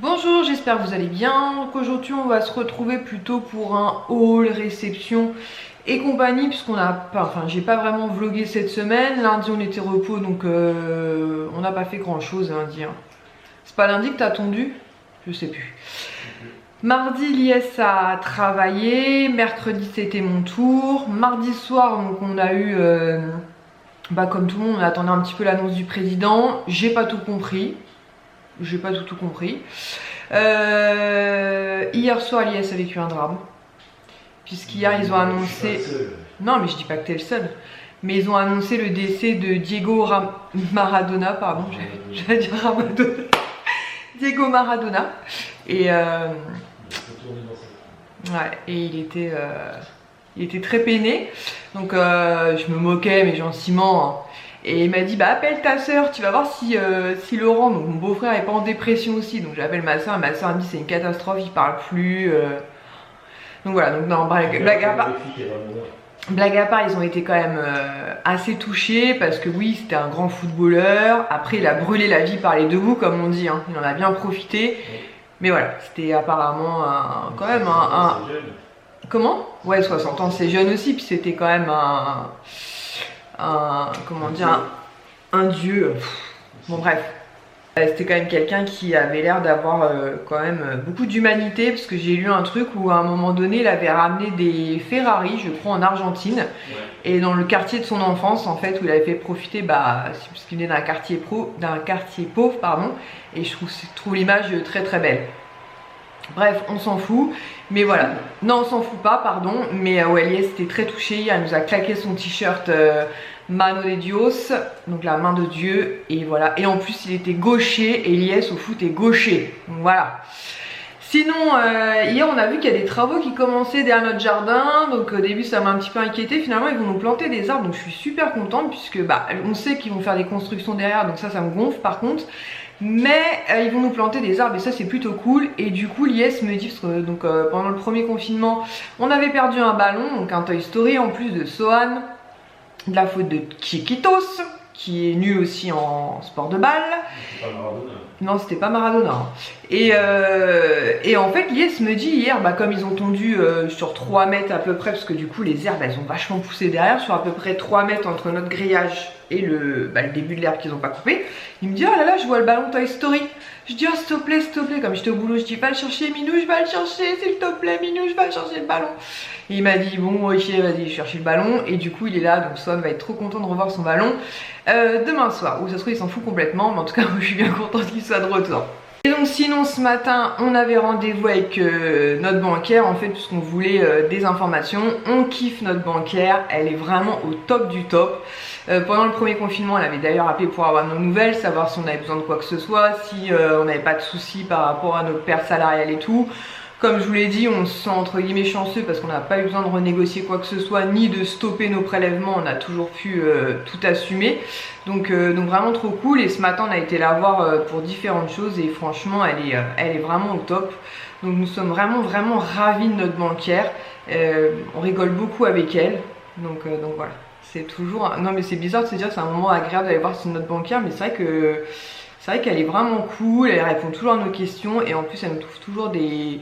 Bonjour, j'espère que vous allez bien. Donc aujourd'hui on va se retrouver plutôt pour un haul, réception et compagnie puisqu'on a pas, enfin j'ai pas vraiment vlogué cette semaine. Lundi on était repos donc on n'a pas fait grand chose lundi. C'est pas lundi que t'as tondu? Je sais plus. Mardi l'IS a travaillé, mercredi c'était mon tour. Mardi soir donc on a eu, comme tout le monde on attendait un petit peu l'annonce du président. J'ai pas tout compris. J'ai pas tout compris. Hier soir, l'IS a vécu un drame. Puisqu'hier, ils ont annoncé. Non, mais je dis pas que t'es le seul. Mais ils ont annoncé le décès de Diego Maradona, pardon. J'allais dire Ramadona. Diego Maradona. Et, ouais, et il était très peiné. Donc, je me moquais, mais gentiment. Hein. Et il m'a dit appelle ta soeur, tu vas voir si Laurent, donc mon beau-frère, est pas en dépression aussi. Donc j'appelle ma soeur et ma soeur me dit c'est une catastrophe, il parle plus. Donc voilà, donc non, blague à part. Blague à part, ils ont été quand même assez touchés parce que oui, c'était un grand footballeur. Après, il a brûlé la vie par les deux bouts, comme on dit. Hein. Il en a bien profité. Mais voilà, c'était apparemment quand même un. Comment? Ouais, 60 ans, c'est jeune aussi. Puis c'était quand même comment dire, un dieu. Bon bref, c'était quand même quelqu'un qui avait l'air d'avoir quand même beaucoup d'humanité, parce que j'ai lu un truc où à un moment donné il avait ramené des Ferrari, je crois en Argentine, et dans le quartier de son enfance en fait, où il avait fait profiter, parce qu'il venait d'un quartier pauvre, pardon, et je trouve l'image très très belle. Bref, on s'en fout, mais voilà. Non, on s'en fout pas, pardon. Mais ouais, Elias était très touché. Elle nous a claqué son t-shirt Mano de Dios, donc la main de Dieu. Et voilà. Et en plus, il était gaucher. Et Elias au foot est gaucher. Donc voilà. Sinon, hier, on a vu qu'il y a des travaux qui commençaient derrière notre jardin. Donc au début, ça m'a un petit peu inquiété. Finalement, ils vont nous planter des arbres. Donc je suis super contente puisque on sait qu'ils vont faire des constructions derrière. Donc ça me gonfle par contre. Mais ils vont nous planter des arbres et ça c'est plutôt cool. Et du coup l'IS me dit, parce que donc, pendant le premier confinement on avait perdu un ballon, donc un Toy Story en plus de Sohan, de la faute de Chiquitos qui est nul aussi en sport de balle. C'était pas Maradona. Non, c'était pas Maradona. Et en fait l'IS me dit hier, comme ils ont tondu sur 3 mètres à peu près, parce que du coup les herbes elles ont vachement poussé derrière, sur à peu près 3 mètres entre notre grillage et le début de l'herbe qu'ils ont pas coupé. Il me dit oh là là, je vois le ballon Toy Story. Je dis oh s'il te plaît, comme j'étais au boulot, je dis va le chercher Minou, je vais le chercher, s'il te plaît Minou, je vais chercher le ballon. Et il m'a dit bon ok vas-y je cherche le ballon. Et du coup il est là, donc Swan va être trop content de revoir son ballon demain soir. Ou ça se trouve il s'en fout complètement, mais en tout cas moi je suis bien contente qu'il soit de retour. Et donc sinon ce matin on avait rendez-vous avec notre banquière en fait, puisqu'on voulait des informations. On kiffe notre banquière, elle est vraiment au top du top. Pendant le premier confinement elle avait d'ailleurs appelé pour avoir nos nouvelles, savoir si on avait besoin de quoi que ce soit, si on n'avait pas de soucis par rapport à notre perte salariale et tout. Comme je vous l'ai dit, on se sent entre guillemets chanceux parce qu'on n'a pas eu besoin de renégocier quoi que ce soit, ni de stopper nos prélèvements, on a toujours pu tout assumer. Donc vraiment trop cool. Et ce matin on a été la voir pour différentes choses et franchement elle est vraiment au top. Donc nous sommes vraiment ravis de notre banquière. On rigole beaucoup avec elle. Donc voilà. C'est toujours... Non mais c'est bizarre de se dire que c'est un moment agréable d'aller voir notre banquière, mais c'est vrai qu'elle est vraiment cool, elle répond toujours à nos questions et en plus elle nous trouve toujours des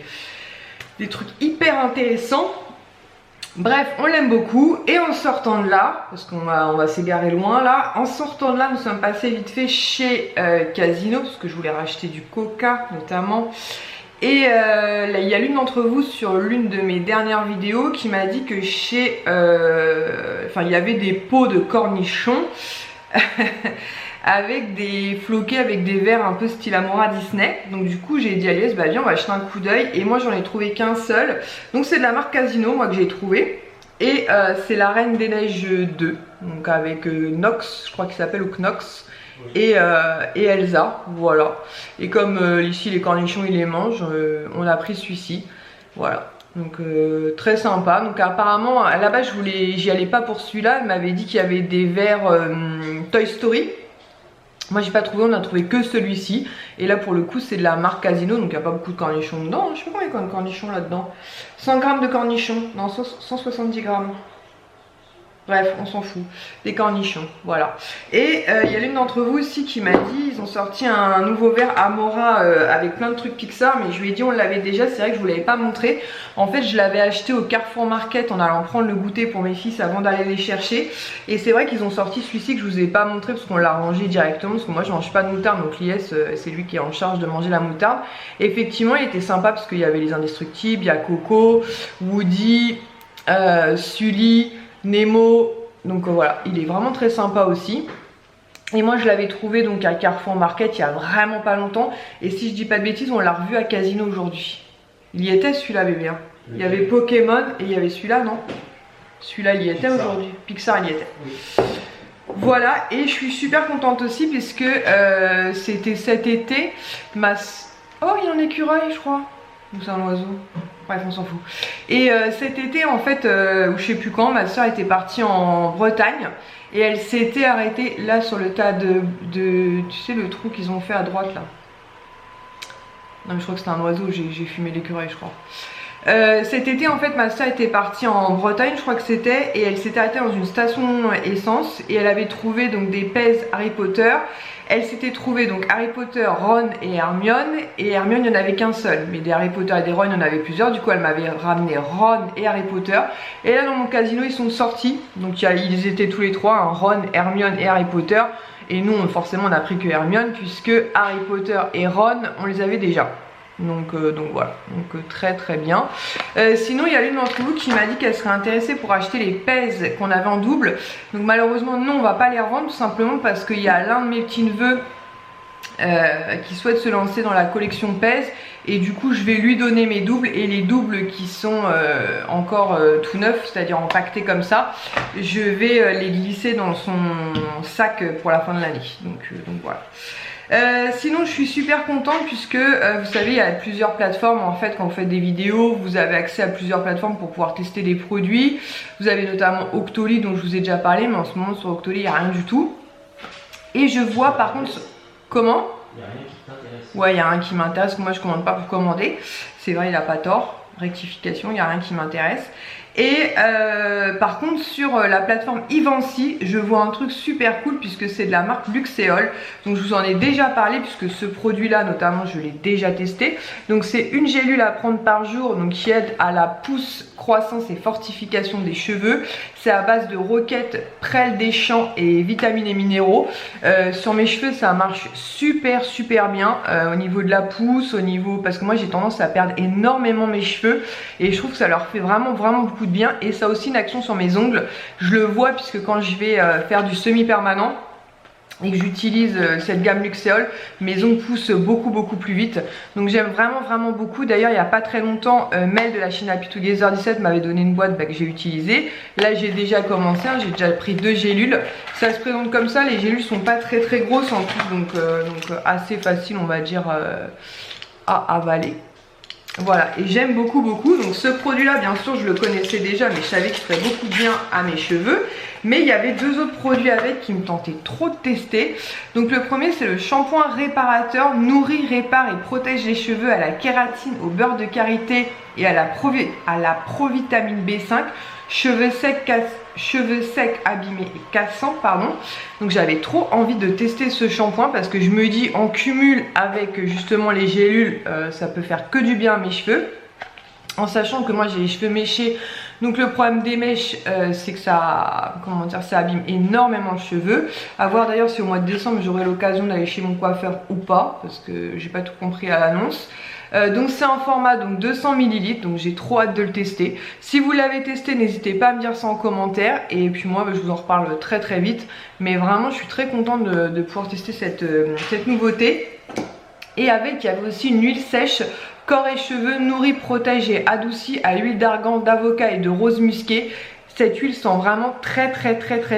trucs hyper intéressants. Bref, on l'aime beaucoup. Et en sortant de là, parce qu'on va s'égarer loin là, en sortant de là, nous sommes passés vite fait chez Casino, parce que je voulais racheter du coca notamment. Et là, il y a l'une d'entre vous sur l'une de mes dernières vidéos qui m'a dit que chez... il y avait des pots de cornichons avec des floqués, avec des verres un peu style Amora Disney. Donc du coup j'ai dit à Aliès, viens on va jeter un coup d'œil. Et moi j'en ai trouvé qu'un seul. Donc c'est de la marque Casino moi que j'ai trouvé. Et c'est la Reine des Neiges 2. Donc avec Nox, je crois qu'il s'appelle, ou Knox. Et Elsa, voilà. Et comme ici les cornichons ils les mangent, on a pris celui-ci. Voilà. Donc très sympa. Donc apparemment à la base j'y allais pas pour celui-là. Elle m'avait dit qu'il y avait des verres Toy Story. Moi j'ai pas trouvé, on a trouvé que celui-ci. Et là pour le coup c'est de la marque Casino, donc il n'y a pas beaucoup de cornichons dedans. Je sais pas combien de cornichons là-dedans. 100 grammes de cornichons, non 170 grammes. Bref, on s'en fout. Des cornichons, voilà. Et il y a l'une d'entre vous aussi qui m'a dit, ils ont sorti un nouveau verre Amora avec plein de trucs Pixar, mais je lui ai dit on l'avait déjà, c'est vrai que je vous l'avais pas montré. En fait, je l'avais acheté au Carrefour Market en allant prendre le goûter pour mes fils avant d'aller les chercher. Et c'est vrai qu'ils ont sorti celui-ci que je vous ai pas montré parce qu'on l'a rangé directement, parce que moi je mange pas de moutarde, donc Lies c'est lui qui est en charge de manger la moutarde. Et effectivement, il était sympa parce qu'il y avait les indestructibles, il y a Coco, Woody, Sully, Nemo, donc voilà, il est vraiment très sympa aussi. Et moi je l'avais trouvé donc à Carrefour Market il y a vraiment pas longtemps. Et si je dis pas de bêtises, on l'a revu à Casino aujourd'hui. Il y était celui-là, bébé hein. Il y avait Pokémon et il y avait celui-là, non? Celui-là il y était aujourd'hui. Pixar il y était. Oui. Voilà, et je suis super contente aussi puisque c'était cet été ma... Oh, il y a un écureuil je crois. Ou c'est un oiseau? Bref, on s'en fout. Et cet été, en fait, ou je sais plus quand, ma soeur était partie en Bretagne et elle s'était arrêtée là sur le tas de tu sais, le trou qu'ils ont fait à droite là. Non, mais je crois que c'était un oiseau, j'ai fumé l'écureuil, je crois. Cet été, en fait, ma soeur était partie en Bretagne, je crois que c'était, et elle s'était arrêtée dans une station essence et elle avait trouvé donc des pèses Harry Potter. Elle s'était trouvée donc Harry Potter, Ron et Hermione. Et Hermione, il n'y en avait qu'un seul. Mais des Harry Potter et des Ron, il y en avait plusieurs. Du coup, elle m'avait ramené Ron et Harry Potter. Et là, dans mon casino, ils sont sortis. Donc, ils étaient tous les trois, hein, Ron, Hermione et Harry Potter. Et nous, forcément, on n'a pris que Hermione, puisque Harry Potter et Ron, on les avait déjà. Donc voilà, donc très très bien. Sinon il y a l'une d'entre vous qui m'a dit qu'elle serait intéressée pour acheter les pèses qu'on avait en double. Donc malheureusement non, on va pas les revendre tout simplement parce qu'il y a l'un de mes petits neveux qui souhaite se lancer dans la collection pèse. Et du coup je vais lui donner mes doubles, et les doubles qui sont encore tout neufs, c'est-à-dire empaquetés comme ça, je vais les glisser dans son sac pour la fin de l'année. Donc voilà. Sinon je suis super contente puisque vous savez il y a plusieurs plateformes en fait. Quand vous faites des vidéos vous avez accès à plusieurs plateformes pour pouvoir tester des produits. Vous avez notamment Octoly dont je vous ai déjà parlé, mais en ce moment sur Octoly il n'y a rien du tout. Et je vois par contre... Comment? Il n'y a rien qui t'intéresse. Ouais, il y a rien qui m'intéresse, moi je commande pas pour commander. C'est vrai, il a pas tort, rectification, il n'y a rien qui m'intéresse. Et par contre sur la plateforme Ivancy, je vois un truc super cool puisque c'est de la marque Luxéol. Donc je vous en ai déjà parlé puisque ce produit là notamment je l'ai déjà testé. Donc c'est une gélule à prendre par jour, donc qui aide à la pousse, croissance et fortification des cheveux. C'est à base de roquettes, prêle des champs et vitamines et minéraux. Sur mes cheveux ça marche super bien au niveau de la pousse, au niveau... Parce que moi j'ai tendance à perdre énormément mes cheveux et je trouve que ça leur fait vraiment beaucoup de bien. Et ça a aussi une action sur mes ongles. Je le vois puisque quand je vais faire du semi-permanent et que j'utilise cette gamme Luxéol, mes ongles poussent beaucoup plus vite. Donc j'aime vraiment beaucoup. D'ailleurs il n'y a pas très longtemps, Mel de la chaîne Happy Together 17 m'avait donné une boîte que j'ai utilisée. Là j'ai déjà commencé, hein, j'ai déjà pris 2 gélules. Ça se présente comme ça, les gélules sont pas très grosses en plus, donc assez facile on va dire à avaler. Voilà, et j'aime beaucoup. Donc ce produit là bien sûr je le connaissais déjà, mais je savais qu'il ferait beaucoup de bien à mes cheveux. Mais il y avait 2 autres produits avec qui me tentaient trop de tester. Donc le premier c'est le shampoing réparateur, nourrit, répare et protège les cheveux à la kératine, au beurre de karité et à la provitamine B5. Cheveux secs, abîmés et cassants, pardon. Donc j'avais trop envie de tester ce shampoing parce que je me dis en cumul avec justement les gélules, ça peut faire que du bien à mes cheveux. En sachant que moi j'ai les cheveux méchés, donc le problème des mèches c'est que ça, comment dire, ça abîme énormément le cheveu. À voir d'ailleurs si au mois de décembre j'aurai l'occasion d'aller chez mon coiffeur ou pas, parce que j'ai pas tout compris à l'annonce. Donc c'est un format donc 200 ml, donc j'ai trop hâte de le tester. Si vous l'avez testé, n'hésitez pas à me dire ça en commentaire. Et puis moi je vous en reparle très vite. Mais vraiment je suis très contente de pouvoir tester cette nouveauté. Et avec, il y avait aussi une huile sèche corps et cheveux, nourri, protège et adouci à l'huile d'argan, d'avocat et de rose musquée. Cette huile sent vraiment très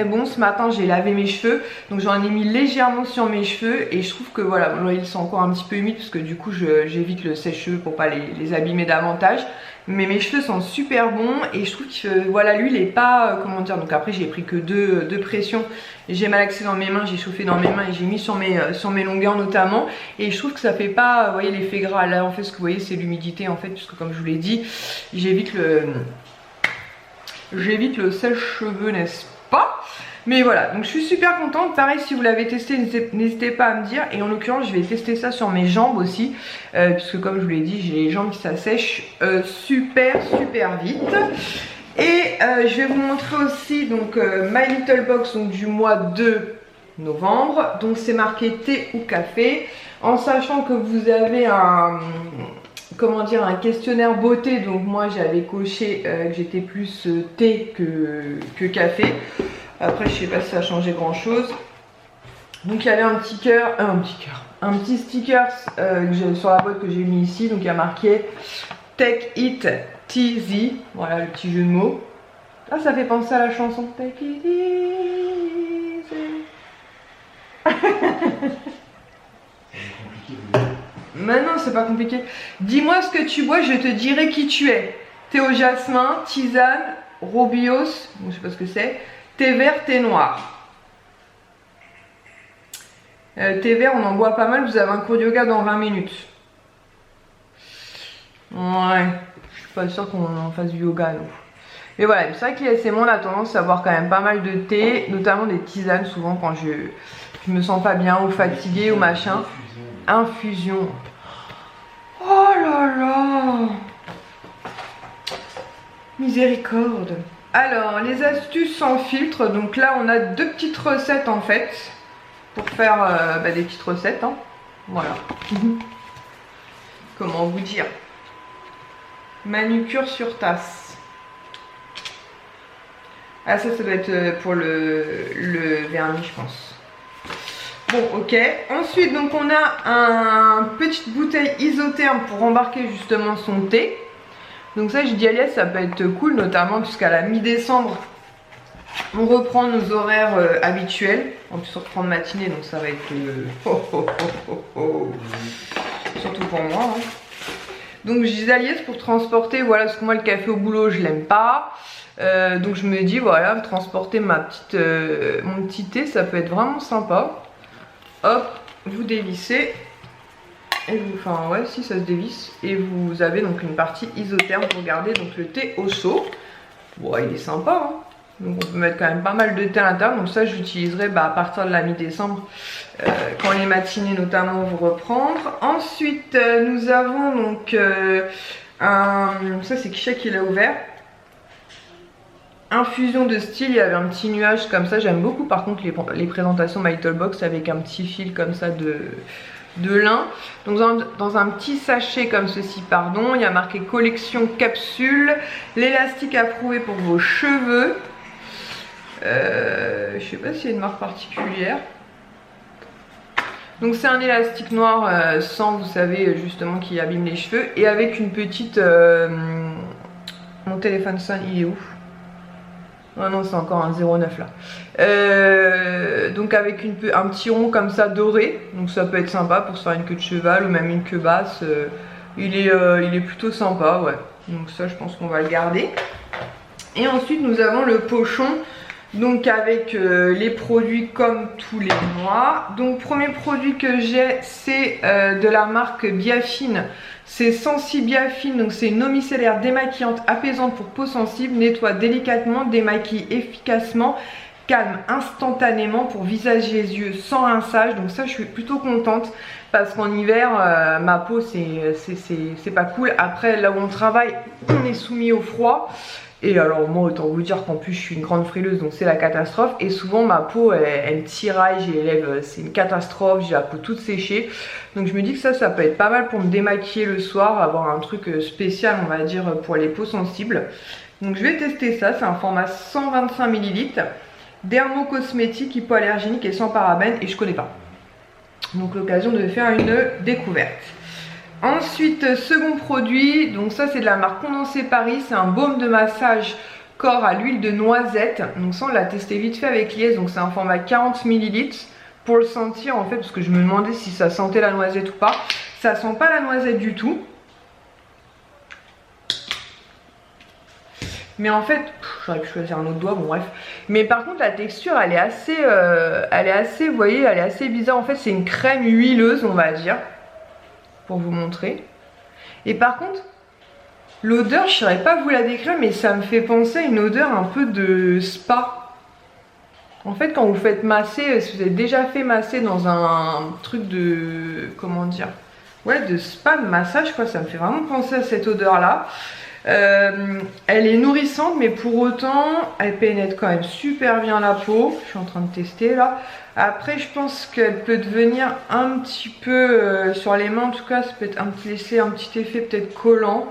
bon. Ce matin j'ai lavé mes cheveux, donc j'en ai mis légèrement sur mes cheveux et je trouve que voilà, bon, ils sont encore un petit peu humides parce que du coup j'évite le sèche-cheveux pour pas les abîmer davantage. Mais mes cheveux sont super bons et je trouve que voilà, l'huile est pas, comment dire, donc après j'ai pris que deux pressions. J'ai malaxé dans mes mains, j'ai chauffé dans mes mains et j'ai mis sur mes longueurs notamment. Et je trouve que ça fait pas, vous voyez, l'effet gras. Là en fait ce que vous voyez c'est l'humidité en fait, puisque comme je vous l'ai dit, j'évite le sèche-cheveux, n'est-ce pas. Mais voilà, donc je suis super contente. Pareil, si vous l'avez testé, n'hésitez pas à me dire. Et en l'occurrence, je vais tester ça sur mes jambes aussi, puisque comme je vous l'ai dit, j'ai les jambes qui s'assèchent super vite. Et je vais vous montrer aussi donc My Little Box donc, du mois de novembre. Donc c'est marqué thé ou café, en sachant que vous avez un questionnaire beauté. Donc moi j'avais coché que j'étais plus thé que café. Après je sais pas si ça a changé grand chose. Donc il y avait un petit cœur, un petit sticker sur la boîte que j'ai mis ici. Donc il y a marqué Take It Easy, voilà le petit jeu de mots. Ah, ça fait penser à la chanson Take It Easy. Maintenant c'est pas compliqué. Dis-moi ce que tu bois, je te dirai qui tu es. Thé au jasmin, tisane, robios, je sais pas ce que c'est, thé vert, thé noir. Thé vert, on en boit pas mal, vous avez un cours de yoga dans 20 minutes. Ouais, je suis pas sûre qu'on en fasse du yoga nous. Mais voilà, c'est vrai que les on a tendance à boire quand même pas mal de thé, notamment des tisanes souvent quand je me sens pas bien ou fatiguée ou machin. Infusion. Oh là là. Miséricorde. Alors, les astuces sans filtre. Donc là, on a deux petites recettes en fait. Pour faire des petites recettes. Hein. Voilà. Comment vous dire? Manucure sur tasse. Ah ça doit être pour le vernis je pense. Bon ok. Ensuite donc on a une petite bouteille isotherme pour embarquer justement son thé. Donc ça je dis Alias, ça peut être cool notamment jusqu'à la mi-décembre. On reprend nos horaires habituels. En plus on reprend de matinée donc ça va être surtout pour moi. Hein. Donc je dis Alias pour transporter, voilà, parce que moi le café au boulot je l'aime pas. Donc je me dis voilà, transporter mon petit thé, ça peut être vraiment sympa. Hop, vous dévissez. Et vous, enfin ouais, si ça se dévisse. Et vous avez donc une partie isotherme pour garder donc le thé au chaud. Ouais, il est sympa hein. Donc on peut mettre quand même pas mal de thé à l'intérieur. Donc ça j'utiliserai à partir de la mi-décembre. Quand les matinées notamment vont reprendre. Ensuite nous avons donc ça c'est Kisha qui l'a ouvert. Infusion de style, il y avait un petit nuage comme ça. J'aime beaucoup par contre les présentations My Little Box avec un petit fil comme ça de lin. Donc dans un petit sachet comme ceci, pardon, il y a marqué collection capsule, l'élastique approuvé pour vos cheveux. Je sais pas s'il y a une marque particulière. Donc c'est un élastique noir sans, vous savez, justement qui abîme les cheveux. Et avec une petite... mon téléphone sonne, il est où? Oh non, c'est encore un 09 là. Donc avec un petit rond comme ça doré. Donc ça peut être sympa pour se faire une queue de cheval ou même une queue basse. Il est plutôt sympa, ouais. Donc ça je pense qu'on va le garder. Et ensuite nous avons le pochon. Donc avec les produits comme tous les mois. Donc premier produit que j'ai, c'est de la marque Biafine. C'est Sensi Biafine, donc c'est une eau micellaire démaquillante apaisante pour peau sensible, nettoie délicatement, démaquille efficacement, calme instantanément pour visage et les yeux sans rinçage. Donc ça je suis plutôt contente parce qu'en hiver ma peau c'est pas cool. Après là où on travaille on est soumis au froid. Et alors moi autant vous dire qu'en plus je suis une grande frileuse donc c'est la catastrophe. Et souvent ma peau elle tiraille, j'ai les lèvres, c'est une catastrophe, j'ai la peau toute séchée. Donc je me dis que ça peut être pas mal pour me démaquiller le soir, avoir un truc spécial on va dire pour les peaux sensibles. Donc je vais tester ça, c'est un format 125 ml. Dermocosmétique, hypoallergénique et sans parabènes et je connais pas. Donc l'occasion de faire une découverte. Ensuite, second produit, donc ça c'est de la marque Condensé Paris, c'est un baume de massage corps à l'huile de noisette. Donc ça on l'a testé vite fait avec Lies, donc c'est un format 40 ml. Pour le sentir en fait, parce que je me demandais si ça sentait la noisette ou pas. Ça sent pas la noisette du tout. Mais en fait, j'aurais pu choisir un autre doigt, bon bref. Mais par contre la texture elle est assez, vous voyez, elle est assez bizarre. En fait c'est une crème huileuse on va dire. Pour vous montrer. Et par contre l'odeur je ne saurais pas vous la décrire mais ça me fait penser à une odeur un peu de spa. En fait, quand vous faites masser, si vous avez déjà fait masser dans un truc de... comment dire? Ouais, de spa, de massage, quoi, ça me fait vraiment penser à cette odeur-là. Elle est nourrissante, mais pour autant, elle pénètre quand même super bien la peau. Je suis en train de tester là. Après, je pense qu'elle peut devenir un petit peu, sur les mains en tout cas, ça peut être laisser un petit effet peut-être collant.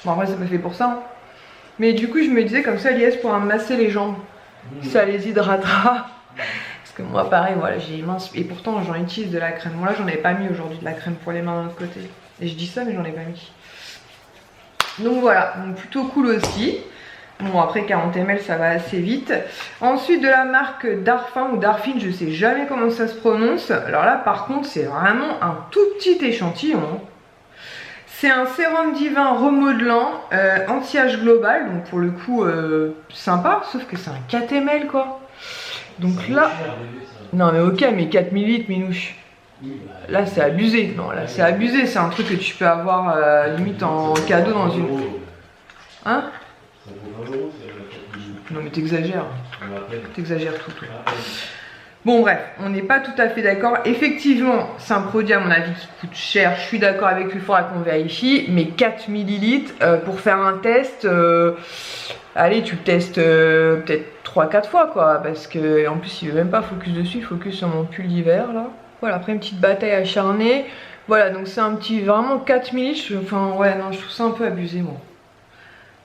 Bon, après, c'est pas fait pour ça. Hein. Mais du coup, je me disais comme ça, Liès pourra me masser les jambes. Ça les hydratera. Parce que moi, pareil, voilà, j'ai les mains. Et pourtant, j'en utilise de la crème. Bon, là, j'en ai pas mis aujourd'hui de la crème pour les mains d'un autre côté. Et je dis ça, mais j'en ai pas mis. Donc voilà, donc plutôt cool aussi. Bon, après 40 ml, ça va assez vite. Ensuite, de la marque Darphin ou Darphin, je sais jamais comment ça se prononce. Alors là, par contre, c'est vraiment un tout petit échantillon. C'est un sérum divin remodelant anti-âge global, donc pour le coup sympa, sauf que c'est un 4 ml quoi. Donc là, non mais ok, mais 4 ml minouche. Là c'est abusé, non là c'est abusé, c'est un truc que tu peux avoir limite en cadeau dans une... Hein? Non mais t'exagères, t'exagères tout. Bon bref, on n'est pas tout à fait d'accord. Effectivement, c'est un produit à mon avis qui coûte cher. Je suis d'accord avec lui, il faudra qu'on vérifie. Mais 4 ml pour faire un test, allez, tu le testes peut-être 3-4 fois quoi. Parce que en plus, il veut même pas focus dessus, il focus sur mon pull d'hiver là. Voilà, après une petite bataille acharnée. Voilà, donc c'est un petit, vraiment 4 ml. Enfin, ouais, non, je trouve ça un peu abusé moi.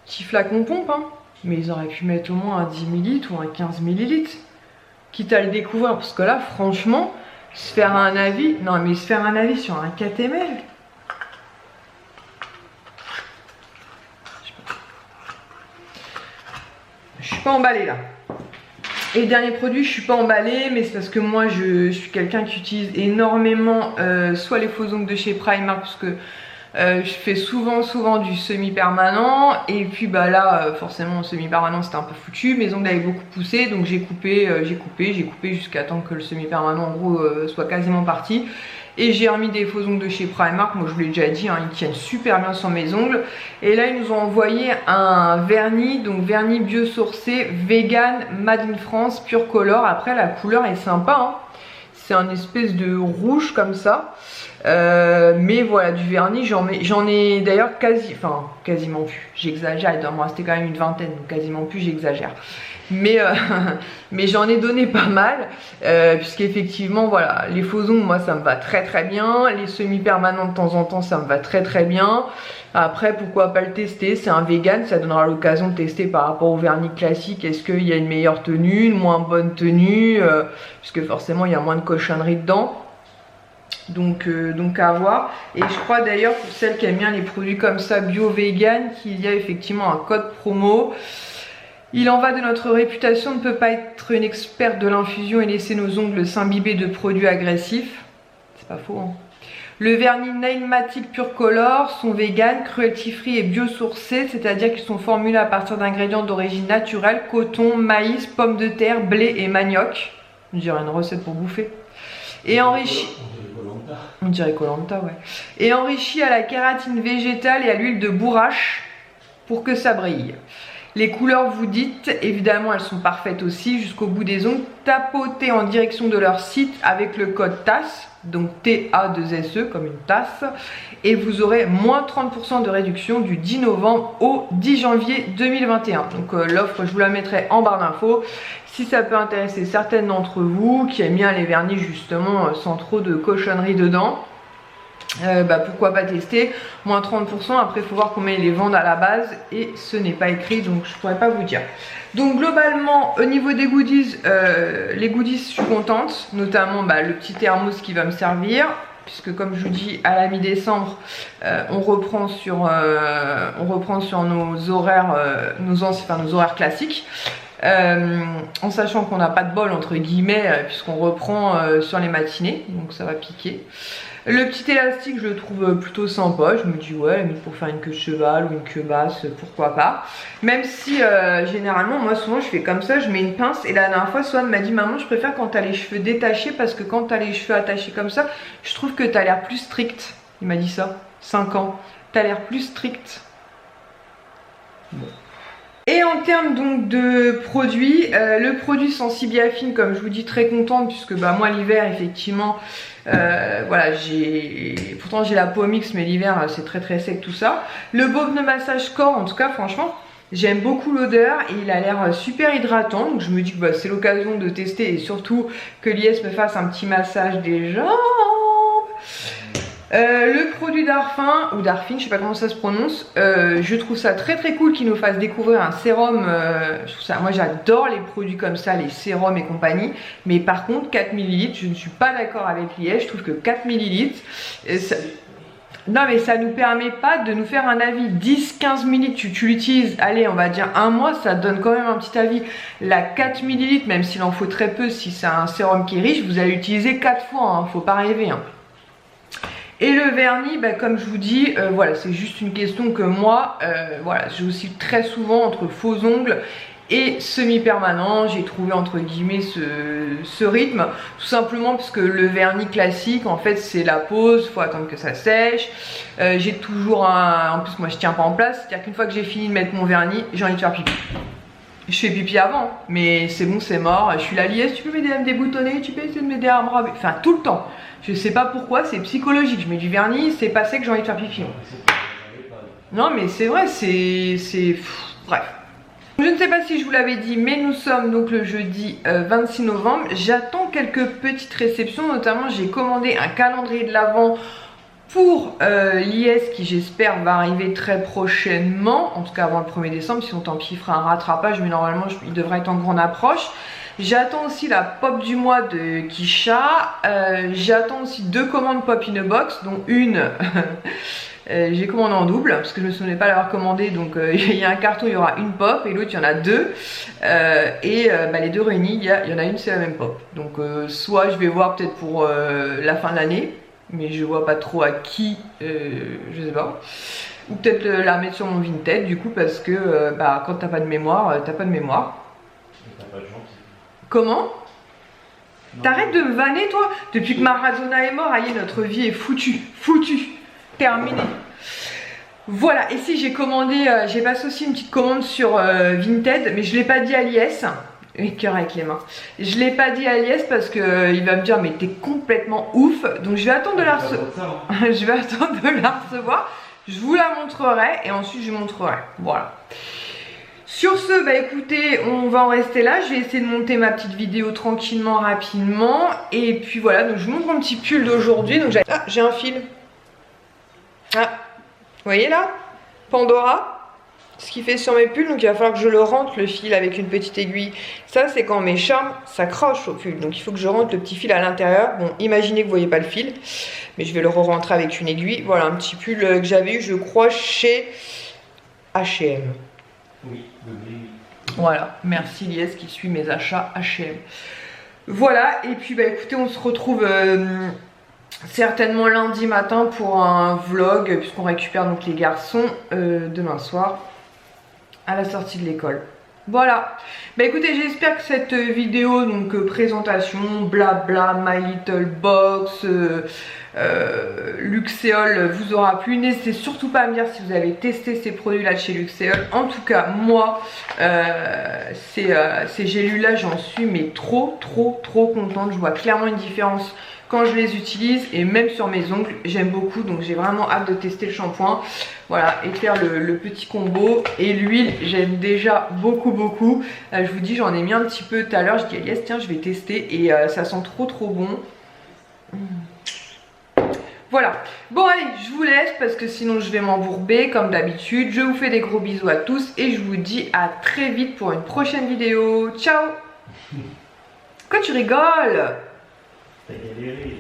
Petit flacon pompe, hein. Mais ils auraient pu mettre au moins un 10 ml ou un 15 ml. Quitte à le découvrir, parce que là, franchement, se faire un avis, non mais se faire un avis sur un 4 ml. Je suis pas emballée là. Et dernier produit, je suis pas emballée, mais c'est parce que moi, je suis quelqu'un qui utilise énormément soit les faux ongles de chez Primark, parce que je fais souvent du semi-permanent. Et puis bah là forcément le semi-permanent c'était un peu foutu. Mes ongles avaient beaucoup poussé. Donc j'ai coupé jusqu'à temps que le semi-permanent en gros soit quasiment parti. Et j'ai remis des faux ongles de chez Primark. Moi je vous l'ai déjà dit, hein, ils tiennent super bien sur mes ongles. Et là ils nous ont envoyé un vernis. Donc vernis biosourcé vegan made in France pure color. Après la couleur est sympa hein. C'est un espèce de rouge comme ça. Mais voilà, du vernis, j'en ai d'ailleurs quasiment plus. J'exagère, il doit me rester quand même une vingtaine, donc quasiment plus, j'exagère. Mais j'en ai donné pas mal, puisqu'effectivement, voilà, les faux ongles, moi, ça me va très bien. Les semi-permanents, de temps en temps, ça me va très bien. Après, pourquoi pas le tester? C'est un vegan, ça donnera l'occasion de tester par rapport au vernis classique. Est-ce qu'il y a une meilleure tenue, une moins bonne tenue, puisque forcément, il y a moins de cochonneries dedans. Donc à voir. Et je crois d'ailleurs pour celles qui aiment bien les produits comme ça bio-vegan qu'il y a effectivement un code promo. Il en va de notre réputation, on ne peut pas être une experte de l'infusion et laisser nos ongles s'imbiber de produits agressifs. C'est pas faux hein. Le vernis Nailmatic Pure Color sont vegan, cruelty free et biosourcés, c'est-à-dire qu'ils sont formulés à partir d'ingrédients d'origine naturelle, coton, maïs, pommes de terre, blé et manioc. On dirait une recette pour bouffer. Et enrichi... On dirait Koh-Lanta, ouais. Et enrichi à la kératine végétale et à l'huile de bourrache pour que ça brille. Les couleurs, vous dites, évidemment, elles sont parfaites aussi jusqu'au bout des ongles. Tapotez en direction de leur site avec le code TASSE, donc T-A-2-S-E comme une tasse. Et vous aurez moins 30% de réduction du 10 novembre au 10 janvier 2021. Donc l'offre, je vous la mettrai en barre d'infos. Si ça peut intéresser certaines d'entre vous qui aiment bien les vernis justement sans trop de cochonneries dedans, pourquoi pas tester. Moins 30%, après il faut voir combien ils les vendent à la base et ce n'est pas écrit donc je pourrais pas vous dire. Donc globalement au niveau des goodies, les goodies je suis contente, notamment le petit thermos qui va me servir. Puisque comme je vous dis à la mi-décembre on reprend sur nos horaires nos horaires classiques. En sachant qu'on n'a pas de bol entre guillemets puisqu'on reprend sur les matinées, donc ça va piquer. Le petit élastique je le trouve plutôt sympa, je me dis ouais mais pour faire une queue de cheval ou une queue basse pourquoi pas. Même si généralement moi souvent je fais comme ça, je mets une pince et la dernière fois Swan m'a dit maman je préfère quand t'as les cheveux détachés parce que quand t'as les cheveux attachés comme ça je trouve que t'as l'air plus strict. Il m'a dit ça, 5 ans, t'as l'air plus strict. Bon. Et en termes donc de produits, le produit Sensibiafine, comme je vous dis, très contente puisque bah, moi l'hiver effectivement, voilà, pourtant j'ai la peau mixte mais l'hiver c'est très sec tout ça. Le baume de massage corps, en tout cas franchement, j'aime beaucoup l'odeur et il a l'air super hydratant. Donc je me dis que bah, c'est l'occasion de tester et surtout que l'IS me fasse un petit massage des jambes. Le produit d'Arfin ou d'Arfine, je sais pas comment ça se prononce, je trouve ça très cool qu'il nous fasse découvrir un sérum. Je trouve ça, moi j'adore les produits comme ça, les sérums et compagnie, mais par contre 4 ml, je ne suis pas d'accord avec l'IS, je trouve que 4 ml, non mais ça nous permet pas de nous faire un avis. 10-15 ml, tu l'utilises, allez on va dire un mois, ça donne quand même un petit avis. La 4 ml, même s'il en faut très peu, si c'est un sérum qui est riche, vous allez l'utiliser 4 fois, hein, faut pas rêver. Hein. Et le vernis, bah, comme je vous dis, voilà, c'est juste une question que moi, voilà, j'ai aussi très souvent entre faux ongles et semi-permanent. J'ai trouvé entre guillemets ce rythme, tout simplement parce que le vernis classique, en fait, c'est la pose, faut attendre que ça sèche. J'ai toujours en plus moi je tiens pas en place, c'est-à-dire qu'une fois que j'ai fini de mettre mon vernis, j'ai envie de faire pipi. Je fais pipi avant, mais c'est bon, c'est mort. Je suis la liesse, tu peux m'aider à me déboutonner, tu peux essayer de m'aider à me raber. Enfin, tout le temps. Je sais pas pourquoi, c'est psychologique. Je mets du vernis, c'est passé que j'ai envie de faire pipi. Non, mais c'est vrai, bref. Je ne sais pas si je vous l'avais dit, mais nous sommes donc le jeudi 26 novembre. J'attends quelques petites réceptions, notamment j'ai commandé un calendrier de l'Avent pour l'IS qui j'espère va arriver très prochainement, en tout cas avant le 1er décembre, sinon tant pis il fera un rattrapage, mais normalement il devrait être en grande approche. J'attends aussi la pop du mois de Kisha, j'attends aussi 2 commandes pop in a box, dont une j'ai commandé en double, parce que je ne me souvenais pas l'avoir commandé, donc il y a un carton, il y aura une pop, et l'autre il y en a 2, bah, les 2 réunis, il y en a une, c'est la même pop. Donc soit je vais voir peut-être pour la fin de l'année, mais je vois pas trop à qui, je sais pas. Ou peut-être la mettre sur mon Vinted du coup parce que bah, quand t'as pas de mémoire, t'as pas de mémoire. T'as pas de gentil. Comment? T'arrêtes de me vanner toi? Depuis que Maradona est mort, aïe, notre vie est foutue, terminée. Voilà, et si j'ai commandé, j'ai passé aussi une petite commande sur Vinted, mais je l'ai pas dit à l'IS. Et cœur avec les mains. Je l'ai pas dit à Lies parce que il va me dire mais t'es complètement ouf. Donc je vais attendre de la recevoir. Je vais attendre de la recevoir. Je vous la montrerai et ensuite je montrerai. Voilà. Sur ce, bah écoutez, on va en rester là. Je vais essayer de monter ma petite vidéo tranquillement, rapidement. Et puis voilà, donc je vous montre mon petit pull d'aujourd'hui. Donc j'ai un fil. Ah, vous voyez là? Pandora. Ce qui fait sur mes pulls, donc il va falloir que je le rentre le fil avec une petite aiguille. Ça c'est quand mes charmes s'accrochent au pull, donc il faut que je rentre le petit fil à l'intérieur. Bon, imaginez que vous voyez pas le fil, mais je vais le re-rentrer avec une aiguille. Voilà un petit pull que j'avais eu, je crois, chez H&M. Oui, voilà, merci Lies qui suit mes achats H&M. Voilà, et puis bah écoutez, on se retrouve certainement lundi matin pour un vlog, puisqu'on récupère donc les garçons demain soir à la sortie de l'école. Voilà, bah écoutez, j'espère que cette vidéo, donc présentation, blabla, My Little Box, Luxéol vous aura plu. N'hésitez surtout pas à me dire si vous avez testé ces produits là de chez Luxéol. En tout cas moi ces gélules là j'en suis mais trop contente. Je vois clairement une différence quand je les utilise et même sur mes ongles j'aime beaucoup, donc j'ai vraiment hâte de tester le shampoing. Voilà, et faire le petit combo. Et l'huile j'aime déjà beaucoup. Je vous dis, j'en ai mis un petit peu tout à l'heure, je dis yes tiens je vais tester et ça sent trop bon. Voilà, bon allez, je vous laisse parce que sinon je vais m'embourber comme d'habitude. Je vous fais des gros bisous à tous et je vous dis à très vite pour une prochaine vidéo. Ciao. Pourquoi tu rigoles? T'as galéré.